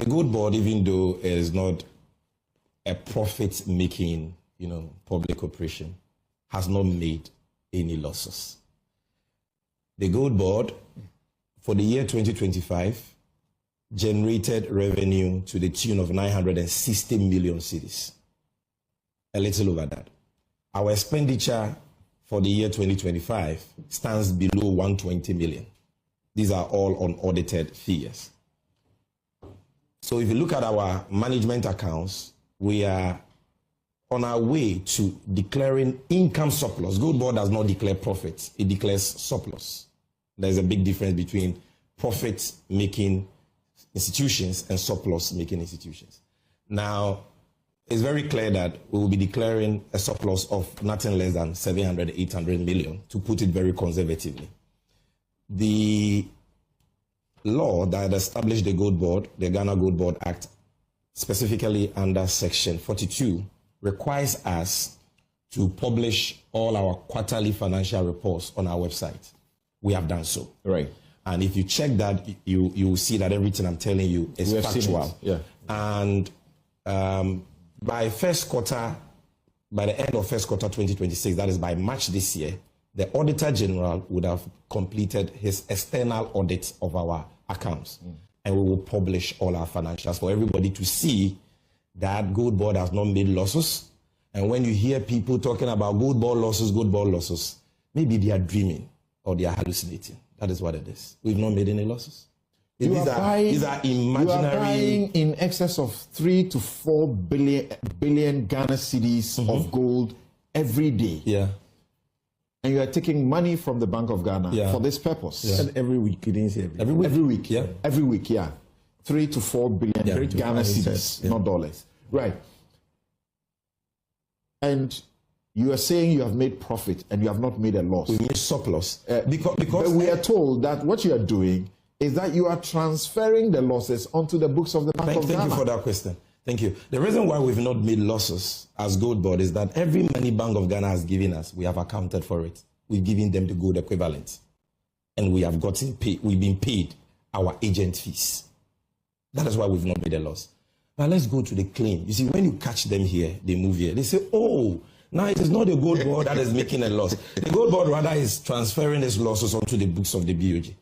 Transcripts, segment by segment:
The Gold Board, even though it is not a profit-making, public corporation, has not made any losses. The Gold Board, for the year 2025, generated revenue to the tune of 960 million cedis, a little over that. Our expenditure for the year 2025 stands below 120 million. These are all unaudited figures. So if you look at our management accounts, we are on our way to declaring income surplus. Gold Board does not declare profits, it declares surplus. There's a big difference between profit-making institutions and surplus-making institutions. Now, it's very clear that we will be declaring a surplus of nothing less than 700, 800 million, to put it very conservatively. The law that established the Gold Board, the Ghana Gold Board Act, specifically under Section 42, requires us to publish all our quarterly financial reports on our website. We have done so. Right. And if you check that, you will see that everything I'm telling you is factual. Yeah. And by the end of first quarter 2026, that is by March this year, the Auditor General would have completed his external audit of our accounts. And we will publish all our financials for everybody to see that Gold Board has not made losses. And when you hear people talking about Gold Board losses, maybe they are dreaming or they are hallucinating. That is what it is. We've not made any losses. These are imaginary. You are buying in excess of 3 to 4 billion Ghana cedis of gold every day. Yeah. And you are taking money from the Bank of Ghana for this purpose. Yeah. And every week, you didn't say every week. Every week, yeah. Every week, yeah. 3 to 4 billion Ghana cedis, not dollars. Right. And you are saying you have made profit and you have not made a loss. We made surplus. Because but we are told that what you are doing is that you are transferring the losses onto the books of the Bank of Ghana. Thank you for that question. Thank you. The reason why we've not made losses as Gold Board is that every money Bank of Ghana has given us, we have accounted for it. We've given them the gold equivalent. And we have gotten paid, we've been paid our agent fees. That is why we've not made a loss. Now let's go to the claim. You see, when you catch them here, they move here. They say, oh, now it is not the Gold Board that is making a loss. The Gold Board rather is transferring its losses onto the books of the BOG.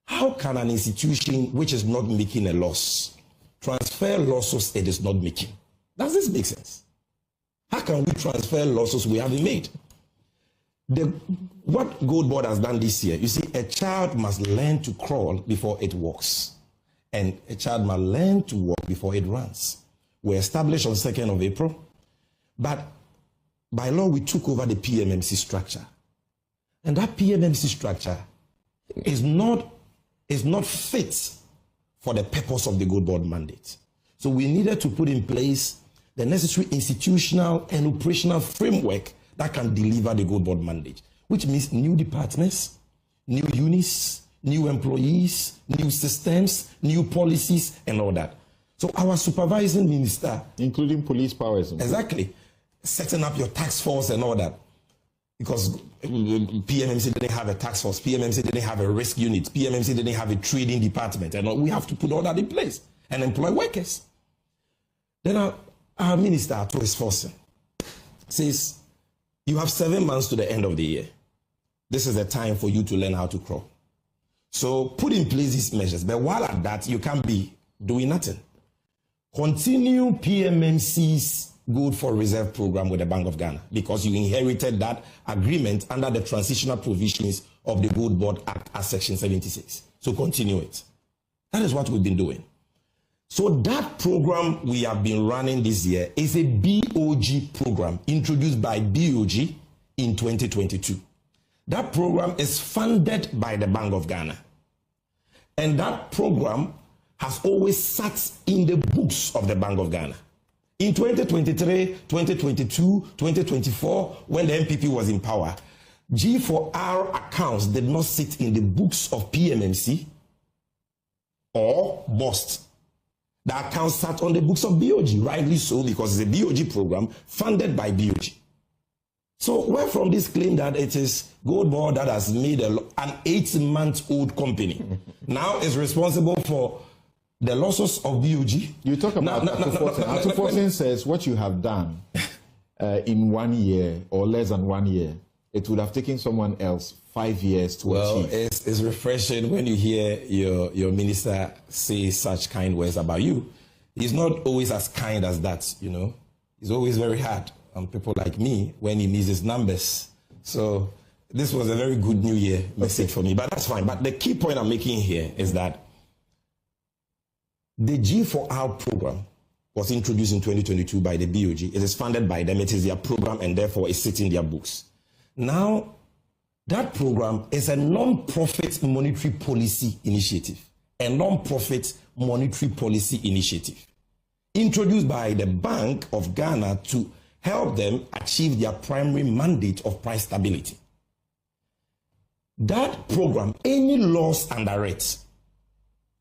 How can an institution which is not making a loss transfer losses it is not making? Does this make sense? How can we transfer losses we haven't made? What Gold Board has done this year, you see, a child must learn to crawl before it walks. And a child must learn to walk before it runs. We established on 2nd of April, but by law we took over the PMMC structure. And that PMMC structure is not fit for the purpose of the Gold Board mandate. So we needed to put in place the necessary institutional and operational framework that can deliver the Gold Board mandate, which means new departments, new units, new employees, new systems, new policies, and all that. So our supervising minister... Including police powers. Exactly. Setting up your task force and all that. Because PMMC didn't have a task force, PMMC didn't have a risk unit, PMMC didn't have a trading department, and we have to put all that in place and employ workers. Then our minister, to his force, says, you have 7 months to the end of the year. This is the time for you to learn how to crawl. So put in place these measures, but while at that, you can't be doing nothing. Continue PMMC's Gold for Reserve program with the Bank of Ghana because you inherited that agreement under the transitional provisions of the Gold Board Act as Section 76. So continue it. That is what we've been doing. So that program we have been running this year is a BOG program introduced by BOG in 2022. That program is funded by the Bank of Ghana. And that program has always sat in the books of the Bank of Ghana. In 2023, 2022, 2024, when the MPP was in power, G4R accounts did not sit in the books of PMMC or BOST. The accounts sat on the books of BOG, rightly so, because it's a BOG program funded by BOG. So where from this claim that it is Gold Board that has made an 8-month-old company now is responsible for the losses of BOG. You talk about Atuforsen says what you have done in 1 year or less than 1 year, it would have taken someone else 5 years to achieve. Well, it's refreshing when you hear your minister say such kind words about you. He's not always as kind as that, you know. He's always very hard on people like me when he misses numbers. So this was a very good New Year message for me, but that's fine. But the key point I'm making here is that the G4R program was introduced in 2022 by the BOG. It is funded by them. It is their program, and therefore it sits in their books. Now, that program is a non-profit monetary policy initiative, a non-profit monetary policy initiative introduced by the Bank of Ghana to help them achieve their primary mandate of price stability. That program, any loss under it,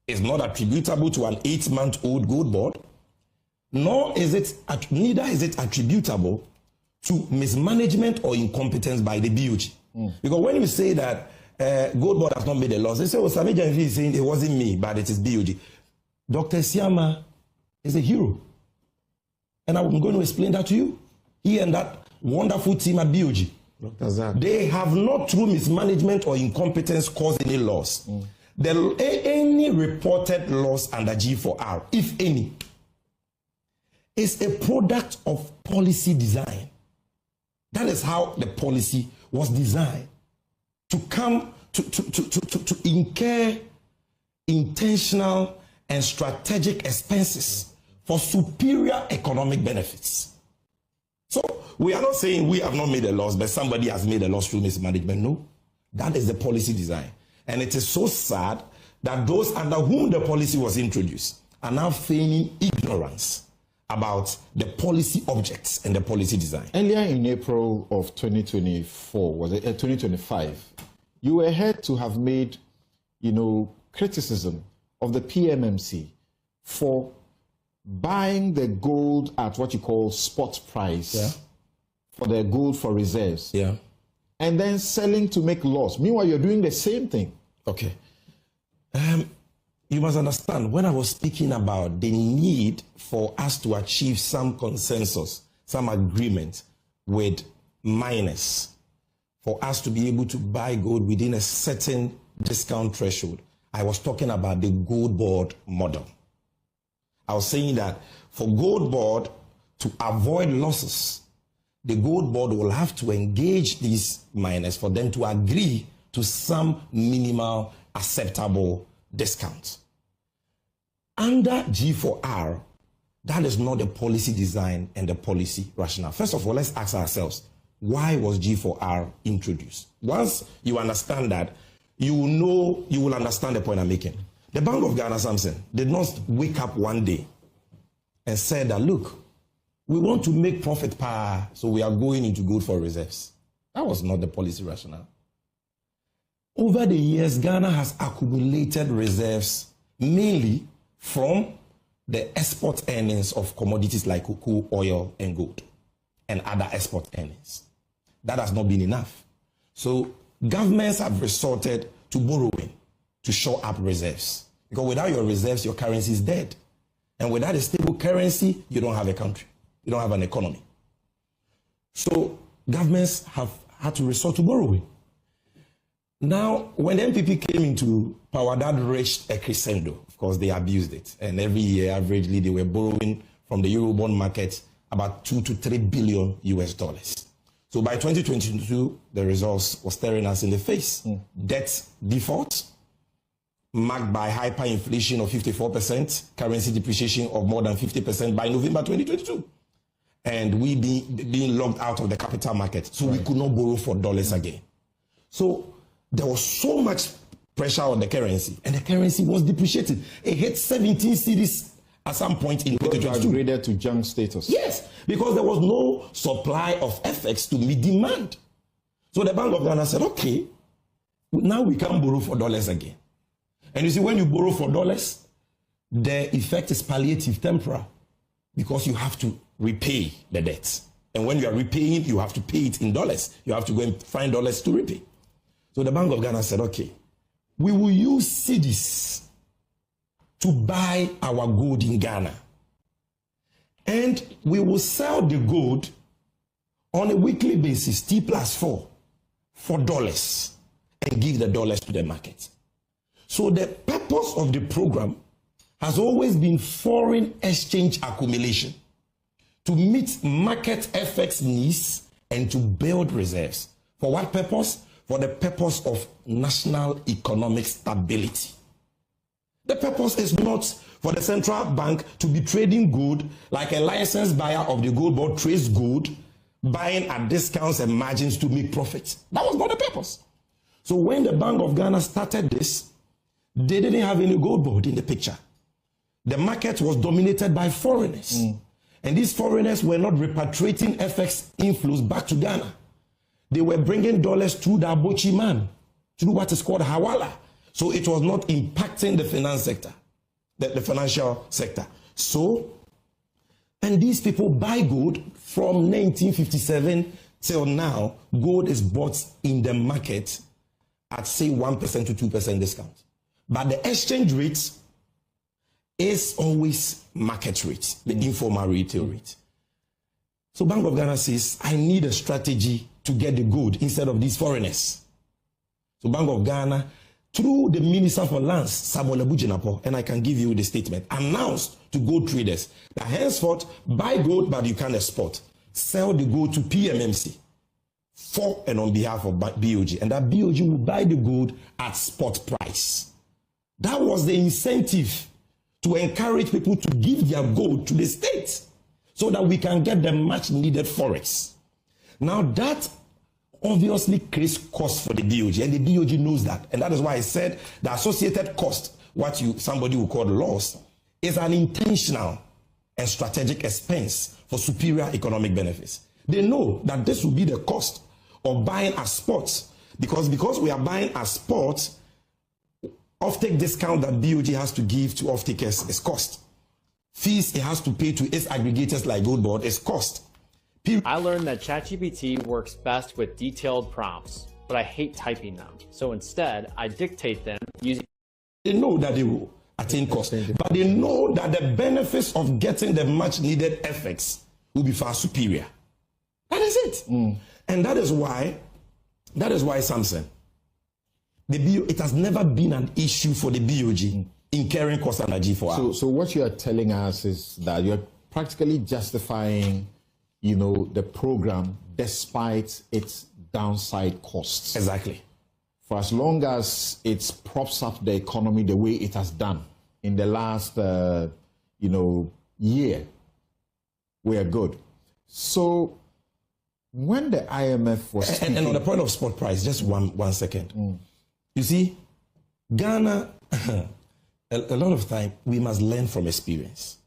is not attributable to an 8-month-old gold board, neither is it attributable to mismanagement or incompetence by the BOG. Because when you say that gold board has not made a loss, they say, oh, Sammy Gyamfi is saying it wasn't me, but it is BOG. Dr. Siama is a hero. And I'm going to explain that to you. He and that wonderful team at BOG. They have not, through mismanagement or incompetence, caused any loss. Any reported loss under G4R, if any, is a product of policy design. That is how the policy was designed, to come to incur intentional and strategic expenses for superior economic benefits. So we are not saying we have not made a loss, but somebody has made a loss through mismanagement. No, that is the policy design. And it is so sad that those under whom the policy was introduced are now feigning ignorance about the policy objects and the policy design. Earlier in April of 2024, was it 2025, you were heard to have made, criticism of the PMMC for buying the gold at what you call spot price for the gold for reserves. Yeah. And then selling to make loss. Meanwhile, you're doing the same thing. Okay. You must understand, when I was speaking about the need for us to achieve some consensus, some agreement with miners, for us to be able to buy gold within a certain discount threshold, I was talking about the gold board model. I was saying that for gold board to avoid losses, the gold board will have to engage these miners for them to agree to some minimal acceptable discount. Under G4R, that is not the policy design and the policy rationale. First of all, let's ask ourselves, why was G4R introduced? Once you understand that, you will understand the point I'm making. The Bank of Ghana, Samson, did not wake up one day and said that, look, we want to make profit power, so we are going into gold for reserves. That was not the policy rationale. Over the years, Ghana has accumulated reserves mainly from the export earnings of commodities like cocoa, oil, and gold, and other export earnings. That has not been enough. So governments have resorted to borrowing to shore up reserves. Because without your reserves, your currency is dead. And without a stable currency, you don't have a country. You don't have an economy. So governments have had to resort to borrowing. Now, when the NPP came into power, that reached a crescendo. Of course, they abused it. And every year, averagely, they were borrowing from the Eurobond market about 2 to 3 billion US dollars. So by 2022, the results were staring us in the face. Debt default, marked by hyperinflation of 54%, currency depreciation of more than 50% by November 2022. And we being locked out of the capital market. So we could not borrow for dollars again. So there was so much pressure on the currency, and the currency was depreciating. It hit 17 cedis at some point in 2022. Upgraded to junk status. Yes, because there was no supply of FX to meet demand. So the Bank of Ghana said, okay, now we can't borrow for dollars again. And you see, when you borrow for dollars, the effect is palliative, temporal, because you have to repay the debt. And when you are repaying, you have to pay it in dollars. You have to go and find dollars to repay. So the Bank of Ghana said, okay, we will use cedis to buy our gold in Ghana. And we will sell the gold on a weekly basis, T+4, for dollars, and give the dollars to the market. So the purpose of the program has always been foreign exchange accumulation, to meet market FX needs and to build reserves. For what purpose? For the purpose of national economic stability. The purpose is not for the central bank to be trading gold like a licensed buyer of the gold board trades gold, buying at discounts and margins to make profits. That was not the purpose. So when the Bank of Ghana started this, they didn't have any gold board in the picture. The market was dominated by foreigners. And these foreigners were not repatriating FX inflows back to Ghana. They were bringing dollars through the Abochi man to do what is called hawala. So it was not impacting the finance sector, the financial sector. So, and these people buy gold from 1957 till now. Gold is bought in the market at say 1% to 2% discount. But the exchange rate is always market rate, the informal retail rate. So Bank of Ghana says, I need a strategy to get the gold instead of these foreigners. So Bank of Ghana, through the Minister for Lands, Samuel Ebujinapo, and I can give you the statement, announced to gold traders that henceforth, buy gold but you can't export. Sell the gold to PMMC for and on behalf of BOG. And that BOG will buy the gold at spot price. That was the incentive to encourage people to give their gold to the state so that we can get the much needed forex. Now that obviously creates cost for the BOG, and the BOG knows that. And that is why I said the associated cost, what somebody will call loss, is an intentional and strategic expense for superior economic benefits. They know that this will be the cost of buying as spot, because we are buying as spot, offtake discount that BOG has to give to offtakers is cost. Fees it has to pay to its aggregators like GOLDBOD is cost. I learned that ChatGPT works best with detailed prompts, but I hate typing them. So instead, I dictate them using... They know that they will attain cost, but they know that the benefits of getting the much needed FX will be far superior. That is it. And that is why Samson, it has never been an issue for the BOG in carrying cost and G4R. So what you are telling us is that you're practically justifying, the program despite its downside costs. Exactly. For as long as it props up the economy the way it has done in the last, year, we are good. So when the IMF was speaking... And on the point of spot price, just one second. You see, Ghana, a lot of time, we must learn from experience.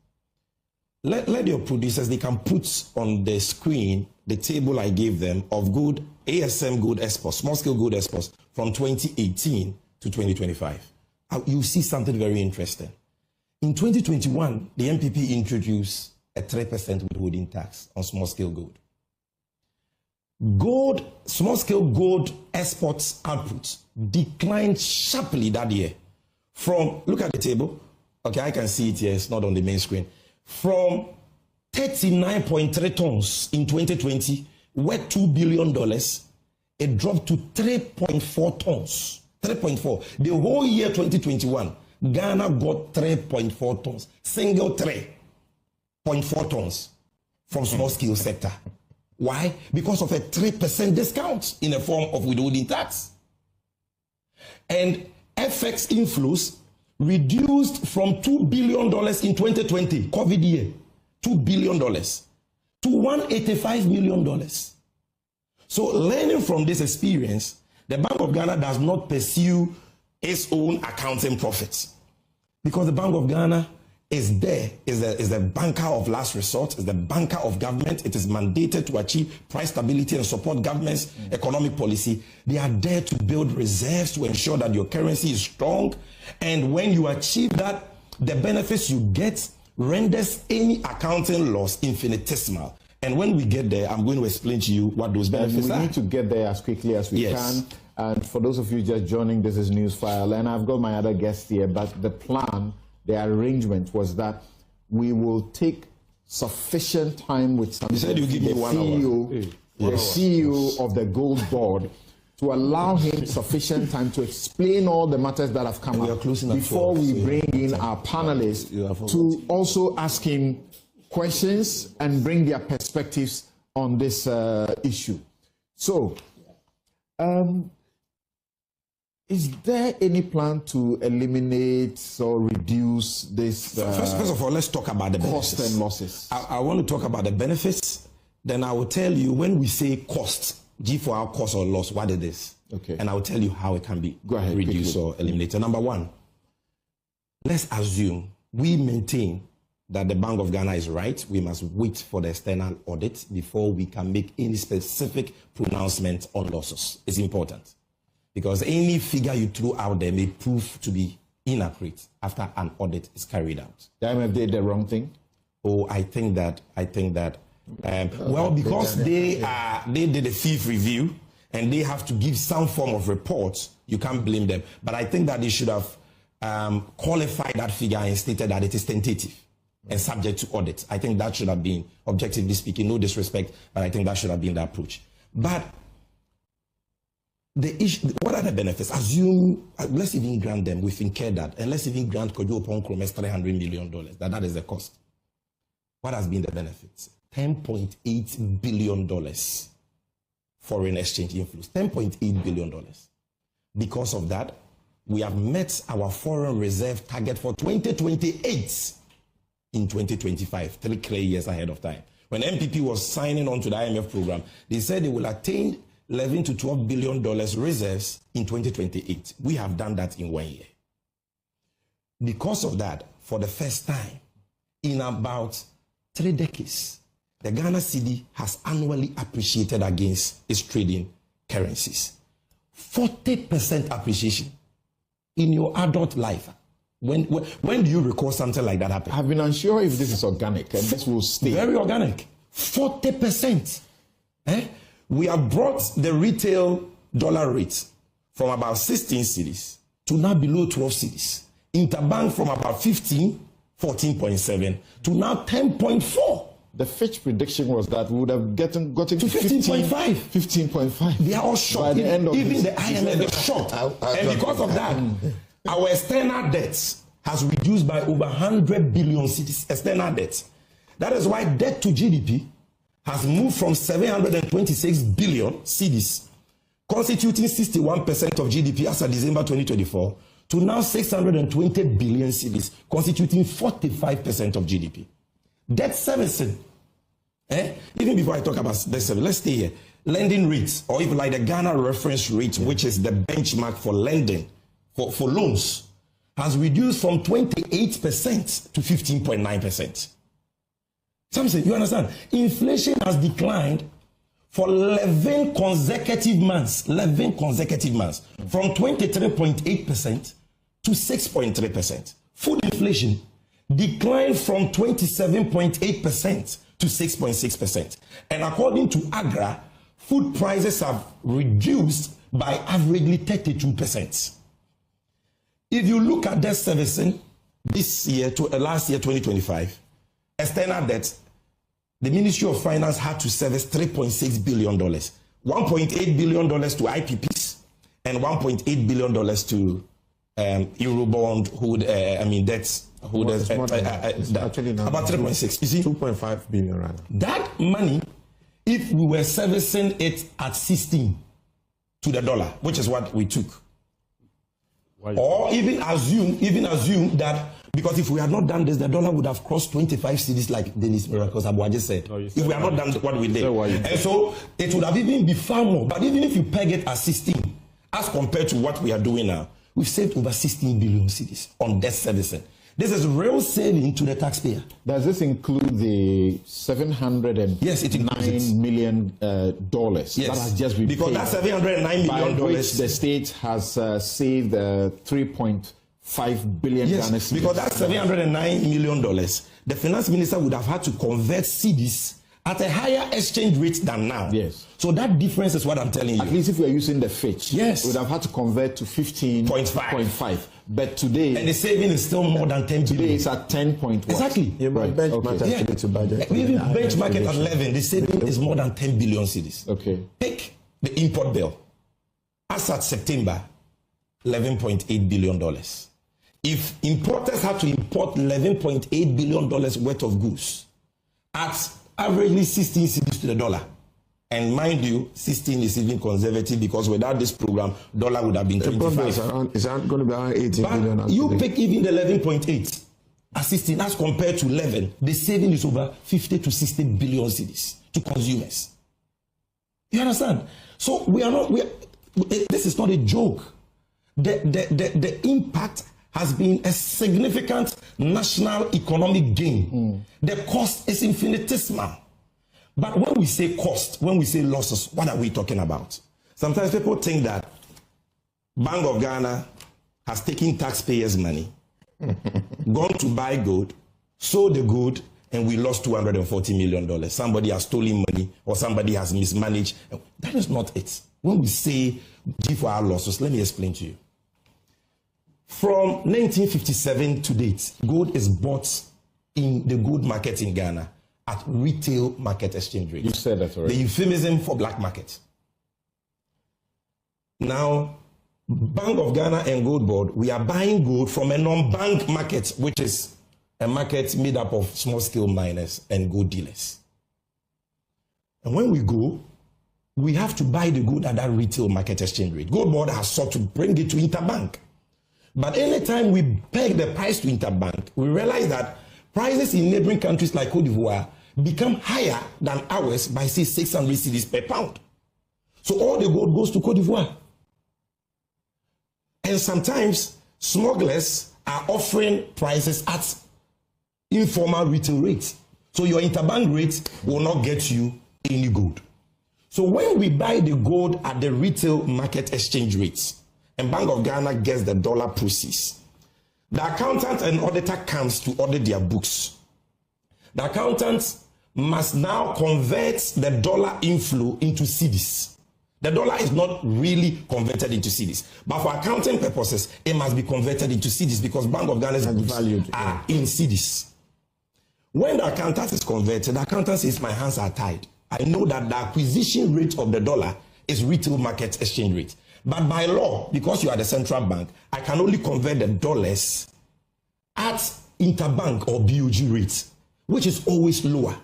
Let your producers, they can put on the screen the table I gave them of good ASM gold exports, small-scale gold exports from 2018 to 2025. You see something very interesting. In 2021, the MPP introduced a 3% withholding tax on small-scale gold. Small-scale gold exports output declined sharply that year. Look at the table. Okay, I can see it here. It's not on the main screen. From 39.3 tons in 2020, worth $2 billion, it dropped to 3.4 tons. 3.4. The whole year 2021, Ghana got 3.4 tons. Single 3.4 tons from small-scale sector. Why? Because of a 3% discount in the form of withholding tax. And FX inflows reduced from $2 billion in 2020, COVID year, $2 billion, to $185 million. So learning from this experience, the Bank of Ghana does not pursue its own accounting profits, because the Bank of Ghana is the banker of last resort, is the banker of government. It is mandated to achieve price stability and support government's economic policy. They are there to build reserves to ensure that your currency is strong. And when you achieve that, the benefits you get renders any accounting loss infinitesimal. And when we get there, I'm going to explain to you what those benefits are. We need to get there as quickly as we can. And for those of you just joining, this is Newsfile. And I've got my other guests here, but the plan the arrangement was that we will take sufficient time with Sammy. You said you give me 1 hour. The CEO of the Gold Board, to allow him sufficient time to explain all the matters that have come up before we bring in our panelists to also ask him questions and bring their perspectives on this issue. So, is there any plan to eliminate or reduce this? First of all, let's talk about the benefits. Cost and losses. I want to talk about the benefits. Then I will tell you when we say cost, G for our cost or loss, what it is. Okay. And I will tell you how it can be reduced quickly. or eliminated. Number one, let's assume we maintain that the Bank of Ghana is right. We must wait for the external audit before we can make any specific pronouncement on losses. It's important because any figure you throw out there may prove to be inaccurate after an audit is carried out. The IMF did the wrong thing? Oh, I think that well, because they did a fifth review and they have to give some form of report, you can't blame them. But I think that they should have qualified that figure and stated that it is tentative and subject to audit. I think that should have been, objectively speaking, no disrespect, but I think that should have been the approach. But the issue, what are the benefits? Assume, let's even grant them, we've incurred that, and let's even grant Oppong Nkrumah $300 million, that is the cost. What has been the benefits? $10.8 billion foreign exchange inflows. $10.8 billion. Because of that, we have met our foreign reserve target for 2028 in 2025, 3 clear years ahead of time. When MPP was signing on to the IMF program, they said they will attain $11 to $12 billion reserves in 2028. We have done that in 1 year. Because of that, for the first time in about 3 decades, the Ghana cedi has annually appreciated against its trading currencies. 40% appreciation in your adult life. When do you recall something like that happen? I've been unsure if this is organic and this will stay. Very organic. 40%. We have brought the retail dollar rate from about 16 cedis to now below 12 cedis. Interbank from about 15, 14.7 to now 10.4. The Fitch prediction was that we would have gotten to 15.5. 15.5. They are all shocked. Even the IMF is shocked. And because of that, our external debt has reduced by over 100 billion cedis. External debt. That is why debt to GDP has moved from 726 billion cedis, constituting 61% of GDP as of December 2024, to now 620 billion cedis, constituting 45% of GDP. Debt servicing. Even before I talk about debt servicing, let's stay here. Lending rates, or even like the Ghana reference rate, which is the benchmark for lending, for loans, has reduced from 28% to 15.9%. Something, you understand? Inflation has declined for 11 consecutive months. 11 consecutive months. From 23.8% to 6.3%. Food inflation declined from 27.8% to 6.6%. And according to agradaa, food prices have reduced by averagely 32%. If you look at debt servicing this year to last year, 2025, external debt, the Ministry of Finance had to service $3.6 billion, $1.8 billion to IPPs, and $1.8 billion to Eurobond debts. Actually, now, about 3.6. You see, 2.5 billion rather. That money, if we were servicing it at 16 to the dollar, which is what we took, or even assume that, because if we had not done this, the dollar would have crossed 25 cedis, like Dennis Miracles Abuah just said. If we had not done what we did, and so it would have even been far more. But even if you peg it at 16, as compared to what we are doing now, we've saved over 16 billion cedis on debt servicing. This is real saving to the taxpayer. Does this include the $709 million yes. that has just been because paid? Because that $709 million, by which the state has saved 3.5 billion. Yes, because that $709 million, the finance minister would have had to convert cedis at a higher exchange rate than now. Yes. So that difference is what I'm telling you. At least if we are using the Fitch, yes, we would have had to convert to 15.5. But today, and the saving is still more than 10 billion. Today it's at 10.1. Exactly. You might benchmark actually to budget. We even benchmark it at 11. The saving is more than 10 billion cedis. Okay. Take the import bill. As at September, $11.8 billion. If importers had to import $11.8 billion worth of goods at averagely 16 cedis to the dollar, and mind you, 16 is even conservative because without this program, dollar would have been 25. It's going to be around 18 billion. But you pick even the 11.8 at 16 as compared to 11, the saving is over 50 to 60 billion cedis to consumers. You understand? So this is not a joke. The impact has been a significant national economic gain. The cost is infinitesimal. But when we say cost, when we say losses, what are we talking about? Sometimes people think that Bank of Ghana has taken taxpayers' money, gone to buy gold, sold the gold, and we lost $240 million. Somebody has stolen money or somebody has mismanaged. That is not it. When we say G for our losses, let me explain to you. From 1957 to date, gold is bought in the gold market in Ghana at retail market exchange rate. You said that already. The euphemism for black market. Now, Bank of Ghana and Gold Board, we are buying gold from a non-bank market, which is a market made up of small-scale miners and gold dealers. And when we go, we have to buy the gold at that retail market exchange rate. Gold Board has sought to bring it to interbank. But anytime we peg the price to interbank, we realize that prices in neighboring countries like Cote d'Ivoire become higher than ours by, say, 600 cedis per pound. So all the gold goes to Cote d'Ivoire. And sometimes smugglers are offering prices at informal retail rates. So your interbank rate will not get you any gold. So when we buy the gold at the retail market exchange rates, and Bank of Ghana gets the dollar proceeds, the accountant and auditor comes to audit their books. The accountant must now convert the dollar inflow into cedis. The dollar is not really converted into cedis, but for accounting purposes, it must be converted into cedis because Bank of Ghana's books are in cedis. When the accountant is converted, the accountant says, my hands are tied. I know that the acquisition rate of the dollar is retail market exchange rate. But by law, because you are the central bank, I can only convert the dollars at interbank or BOG rates, which is always lower.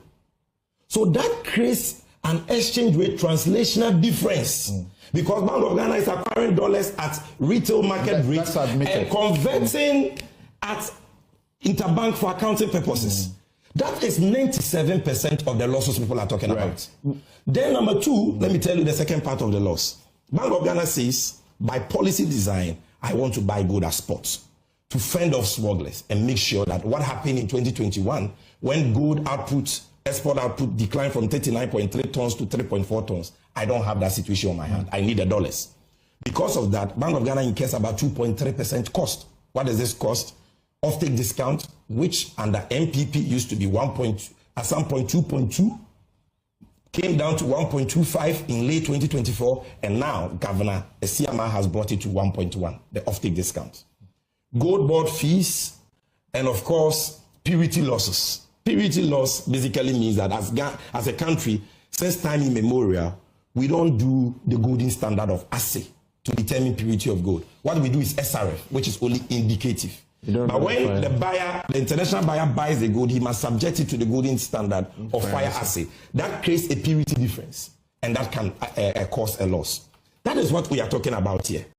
So that creates an exchange rate translational difference. Because Bank of Ghana is acquiring dollars at retail market rates and converting at interbank for accounting purposes. That is 97% of the losses people are talking about. Then number two, let me tell you the second part of the loss. Bank of Ghana says, by policy design, I want to buy gold at spot to fend off smugglers and make sure that what happened in 2021, when gold output, export output declined from 39.3 tons to 3.4 tons, I don't have that situation on my hand. I need the dollars. Because of that, Bank of Ghana incurs about 2.3% cost. What does this cost? Offtake discount, which under MPP used to be at some point 2.2, came down to 1.25 in late 2024, and now Governor Esiama has brought it to 1.1, the offtake discount. Gold board fees, and of course, purity losses. Purity loss basically means that as a country, since time immemorial, we don't do the golden standard of assay to determine purity of gold. What we do is SRF, which is only indicative. But when the international buyer buys the gold, he must subject it to the golden standard of fire assay. That creates a purity difference, and that can cause a loss. That is what we are talking about here.